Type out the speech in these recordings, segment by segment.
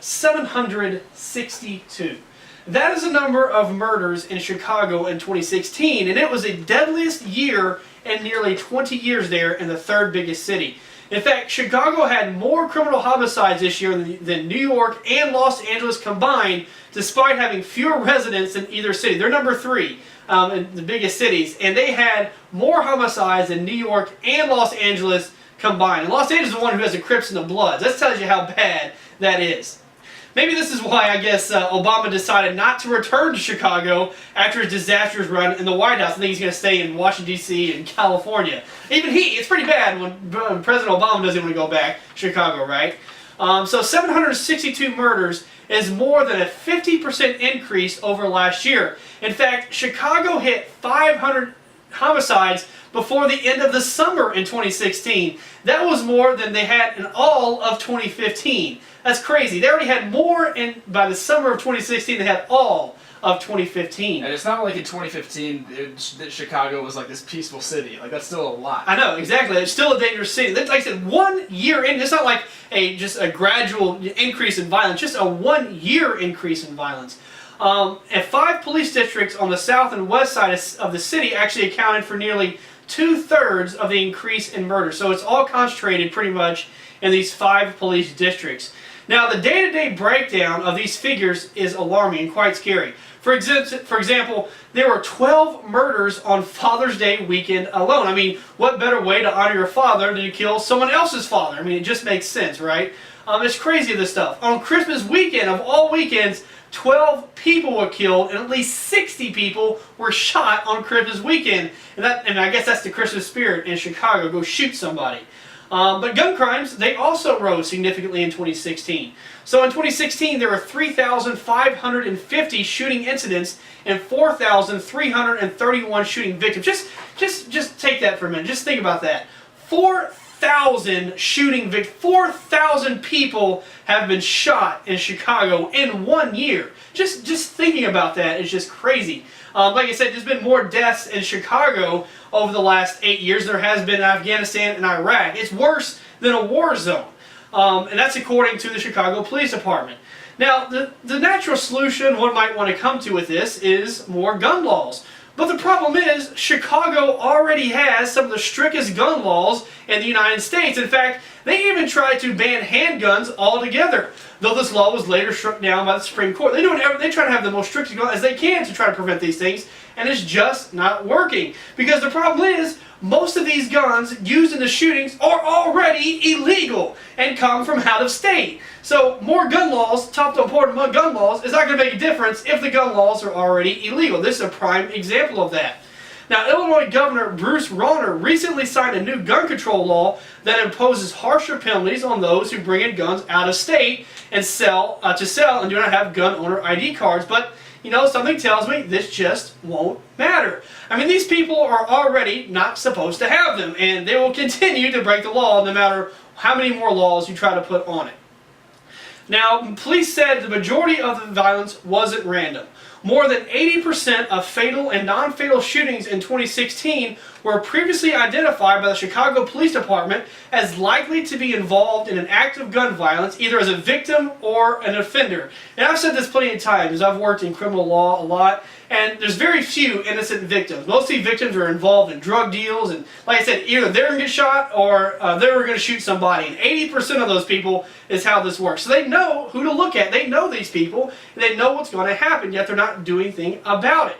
762. That is the number of murders in Chicago in 2016, and it was the deadliest year in nearly 20 years there in the third biggest city. In fact, Chicago had more criminal homicides this year than New York and Los Angeles combined, despite having fewer residents in either city. They're number 3 in the biggest cities, and they had more homicides than New York and Los Angeles combined. And Los Angeles is the one who has the Crips and the Bloods. That tells you how bad that is. Maybe this is why, I guess, Obama decided not to return to Chicago after his disastrous run in the White House. I think he's going to stay in Washington, D.C. and California. Even it's pretty bad when President Obama doesn't want to go back to Chicago, right? So 762 murders is more than a 50% increase over last year. In fact, Chicago hit 500 homicides before the end of the summer in 2016. That was more than they had in all of 2015. That's crazy. They already had more by the summer of 2016 than they had all of 2015. And it's not like in 2015 that Chicago was like this peaceful city. Like, that's still a lot. I know, exactly. It's still a dangerous city. Like I said, 1 year in, it's not like just a gradual increase in violence, just a 1 year increase in violence. And 5 police districts on the south and west side of the city actually accounted for nearly 2/3 of the increase in murder. So it's all concentrated pretty much in these 5 police districts. Now, the day-to-day breakdown of these figures is alarming and quite scary. For example, there were 12 murders on Father's Day weekend alone. I mean, what better way to honor your father than to kill someone else's father? I mean, it just makes sense, right? It's crazy, this stuff. On Christmas weekend, of all weekends, 12 people were killed and at least 60 people were shot on Christmas weekend. And I guess that's the Christmas spirit in Chicago, go shoot somebody. But gun crimes, they also rose significantly in 2016. So in 2016, there were 3,550 shooting incidents and 4,331 shooting victims. Just take that for a minute. Just think about that. 4,000 shooting victims. 4,000 people have been shot in Chicago in 1 year. Just thinking about that is just crazy. Like I said, there's been more deaths in Chicago over the last 8 years than there has been in Afghanistan and Iraq. It's worse than a war zone. And that's according to the Chicago Police Department. Now, the natural solution one might want to come to with this is more gun laws. But the problem is, Chicago already has some of the strictest gun laws in the United States. In fact, they even tried to ban handguns altogether, though this law was later struck down by the Supreme Court. They try to have the most strict gun as they can to try to prevent these things, and it's just not working. Because the problem is, most of these guns used in the shootings are already illegal and come from out of state. So more gun laws, top to important gun laws, is not going to make a difference if the gun laws are already illegal. This is a prime example of that. Now, Illinois Governor Bruce Rauner recently signed a new gun control law that imposes harsher penalties on those who bring in guns out of state and sell and do not have gun owner ID cards. But you know, something tells me this just won't matter. I mean, these people are already not supposed to have them, and they will continue to break the law no matter how many more laws you try to put on it. Now, police said the majority of the violence wasn't random. More than 80% of fatal and non-fatal shootings in 2016 were previously identified by the Chicago Police Department as likely to be involved in an act of gun violence, either as a victim or an offender. And I've said this plenty of times. I've worked in criminal law a lot, and there's very few innocent victims. Mostly victims are involved in drug deals, and like I said, either they're going to get shot or they were going to shoot somebody. And 80% of those people is how this works. So they know who to look at. They know these people, and they know what's going to happen, yet they're not doing anything about it.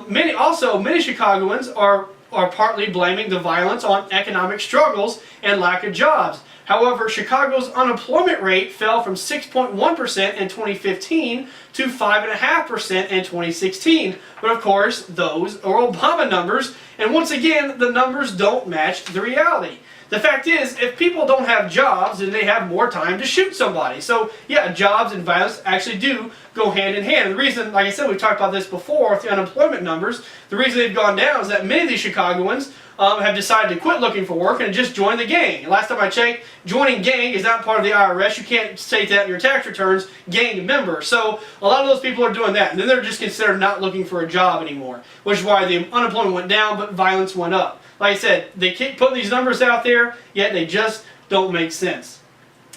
Many Chicagoans are partly blaming the violence on economic struggles and lack of jobs. However, Chicago's unemployment rate fell from 6.1% in 2015 to 5.5% in 2016. But of course, those are Obama numbers, and once again, the numbers don't match the reality. The fact is, if people don't have jobs, then they have more time to shoot somebody. So yeah, jobs and violence actually do go hand in hand. And the reason, like I said, we've talked about this before with the unemployment numbers, the reason they've gone down is that many of these Chicagoans have decided to quit looking for work and just join the gang. And last time I checked, joining gang is not part of the IRS. You can't state that in your tax returns, gang member. So a lot of those people are doing that. And then they're just considered not looking for a job anymore, which is why the unemployment went down, but violence went up. Like I said, they keep putting these numbers out there, yet they just don't make sense.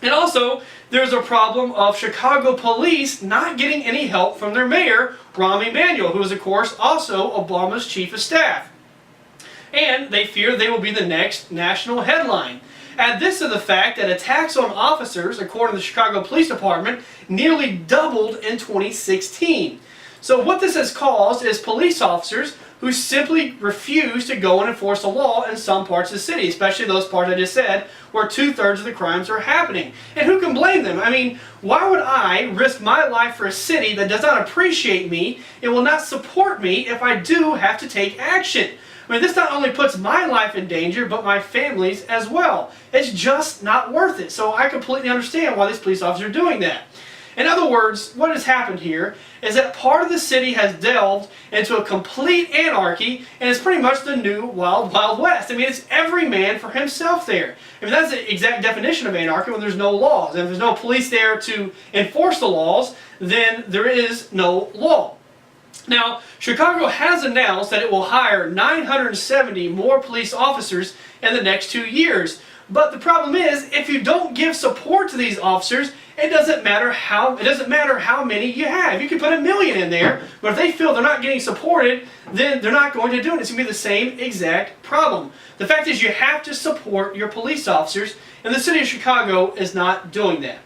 And also, there's a problem of Chicago police not getting any help from their mayor, Rahm Emanuel, who is, of course, also Obama's chief of staff. And they fear they will be the next national headline. Add this to the fact that attacks on officers, according to the Chicago Police Department, nearly doubled in 2016. So what this has caused is police officers who simply refuse to go and enforce the law in some parts of the city, especially those parts I just said where 2/3 of the crimes are happening. And who can blame them? I mean, why would I risk my life for a city that does not appreciate me and will not support me if I do have to take action? I mean, this not only puts my life in danger, but my family's as well. It's just not worth it. So I completely understand why these police officers are doing that. In other words, what has happened here is that part of the city has delved into a complete anarchy, and it's pretty much the new Wild Wild West. I mean, it's every man for himself there. I mean, that's the exact definition of anarchy when there's no laws. And if there's no police there to enforce the laws, then there is no law. Now, Chicago has announced that it will hire 970 more police officers in the next 2 years. But the problem is, if you don't give support to these officers, it doesn't matter how many you have. You can put 1 million in there, but if they feel they're not getting supported, then they're not going to do it. It's going to be the same exact problem. The fact is, you have to support your police officers, and the city of Chicago is not doing that.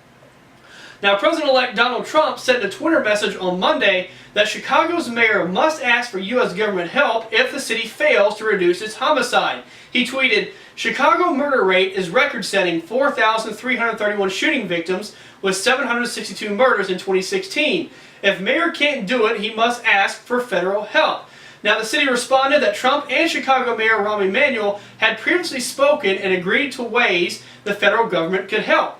Now, President-elect Donald Trump said in a Twitter message on Monday that Chicago's mayor must ask for U.S. government help if the city fails to reduce its homicide. He tweeted, "Chicago murder rate is record-setting 4,331 shooting victims with 762 murders in 2016. If mayor can't do it, he must ask for federal help." Now, the city responded that Trump and Chicago Mayor Rahm Emanuel had previously spoken and agreed to ways the federal government could help.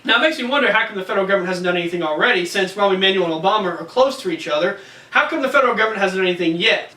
Now, it makes me wonder, how come the federal government hasn't done anything already, since Rahm Emanuel and Obama are close to each other? How come the federal government hasn't done anything yet?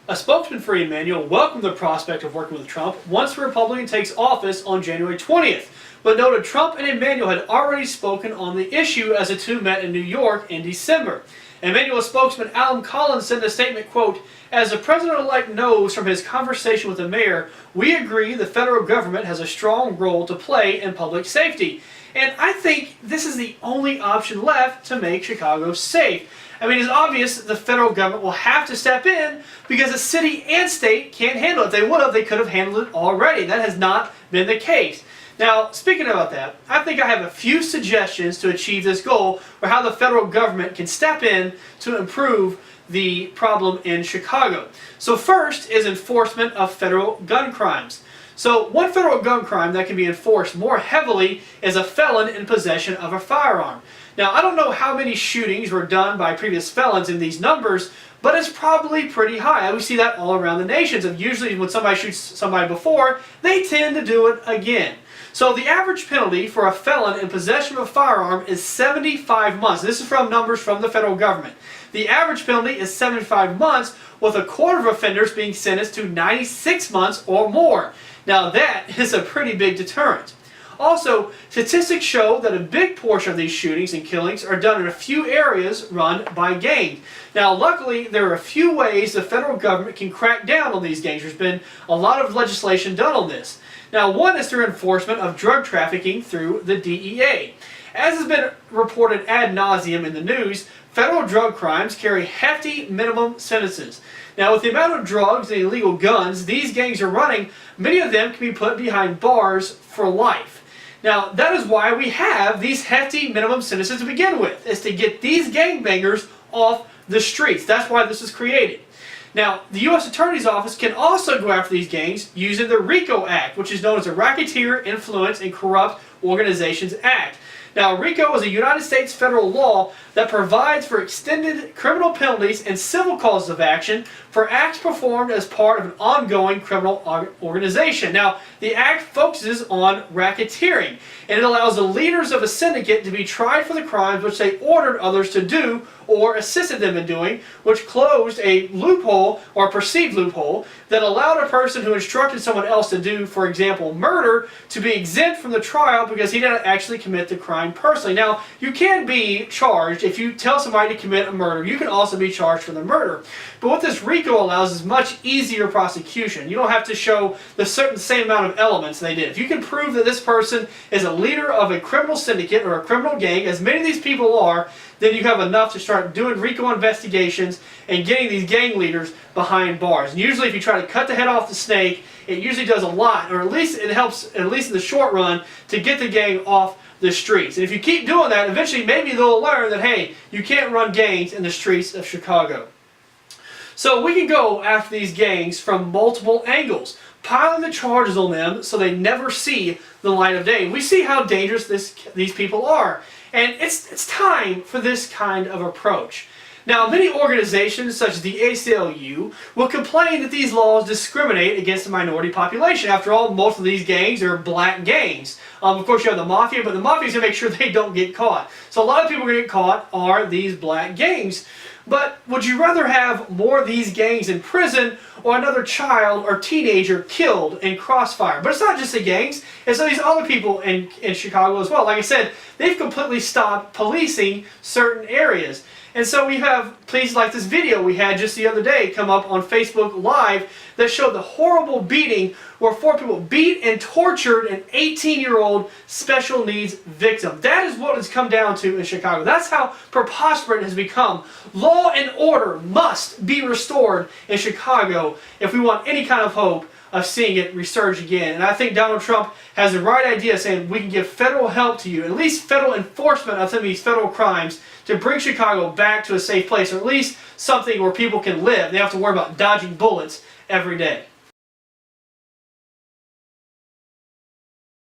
A spokesman for Emanuel welcomed the prospect of working with Trump once the Republican takes office on January 20th, but noted Trump and Emanuel had already spoken on the issue as the two met in New York in December. Emanuel's spokesman Alan Collins said in a statement, quote, "As the president-elect knows from his conversation with the mayor, we agree the federal government has a strong role to play in public safety. And I think this is the only option left to make Chicago safe." I mean, it's obvious that the federal government will have to step in because the city and state can't handle it. If they would have, they could have handled it already. That has not been the case. Now, speaking about that, I think I have a few suggestions to achieve this goal, or how the federal government can step in to improve the problem in Chicago. So first is enforcement of federal gun crimes. So one federal gun crime that can be enforced more heavily is a felon in possession of a firearm. Now, I don't know how many shootings were done by previous felons in these numbers, but it's probably pretty high. We see that all around the nation. So usually when somebody shoots somebody before, they tend to do it again. So the average penalty for a felon in possession of a firearm is 75 months. This is from numbers from the federal government. The average penalty is 75 months, with a quarter of offenders being sentenced to 96 months or more. Now that is a pretty big deterrent. Also, statistics show that a big portion of these shootings and killings are done in a few areas run by gangs. Now, luckily, there are a few ways the federal government can crack down on these gangs. There's been a lot of legislation done on this. Now, one is through enforcement of drug trafficking through the DEA. As has been reported ad nauseum in the news, federal drug crimes carry hefty minimum sentences. Now, with the amount of drugs and illegal guns these gangs are running, many of them can be put behind bars for life. Now, that is why we have these hefty minimum sentences to begin with, is to get these gangbangers off the streets. That's why this is created. Now, the U.S. Attorney's Office can also go after these gangs using the RICO Act, which is known as the Racketeer, Influence, and Corrupt Organizations Act. Now, RICO is a United States federal law that provides for extended criminal penalties and civil causes of action for acts performed as part of an ongoing criminal organization. Now, the act focuses on racketeering, and it allows the leaders of a syndicate to be tried for the crimes which they ordered others to do or assisted them in doing, which closed a loophole, or a perceived loophole, that allowed a person who instructed someone else to do, for example, murder, to be exempt from the trial because he didn't actually commit the crime crime personally. Now, you can be charged if you tell somebody to commit a murder. You can also be charged for the murder. But what this RICO allows is much easier prosecution. You don't have to show the same amount of elements they did. If you can prove that this person is a leader of a criminal syndicate or a criminal gang, as many of these people are, then you have enough to start doing RICO investigations and getting these gang leaders behind bars. And usually if you try to cut the head off the snake, it usually does a lot, or at least it helps, at least in the short run, to get the gang off the streets. And if you keep doing that, eventually maybe they'll learn that, hey, you can't run gangs in the streets of Chicago. So we can go after these gangs from multiple angles, piling the charges on them so they never see the light of day. We see how dangerous these people are. And it's time for this kind of approach. Now, many organizations, such as the ACLU, will complain that these laws discriminate against the minority population. After all, most of these gangs are black gangs. Of course, you have the mafia, but the mafia is going to make sure they don't get caught. So a lot of people who get caught are these black gangs. But would you rather have more of these gangs in prison or another child or teenager killed in crossfire? But it's not just the gangs, it's these other people in Chicago as well. Like I said, they've completely stopped policing certain areas. And so we have places like this video we had just the other day come up on Facebook Live that showed the horrible beating where 4 people beat and tortured an 18-year-old special needs victim. That is what it's come down to in Chicago. That's how preposterous it has become. Law and order must be restored in Chicago if we want any kind of hope of seeing it resurge again. And I think Donald Trump has the right idea, saying we can give federal help to you, at least federal enforcement of some of these federal crimes, to bring Chicago back to a safe place, or at least something where people can live. They don't have to worry about dodging bullets every day.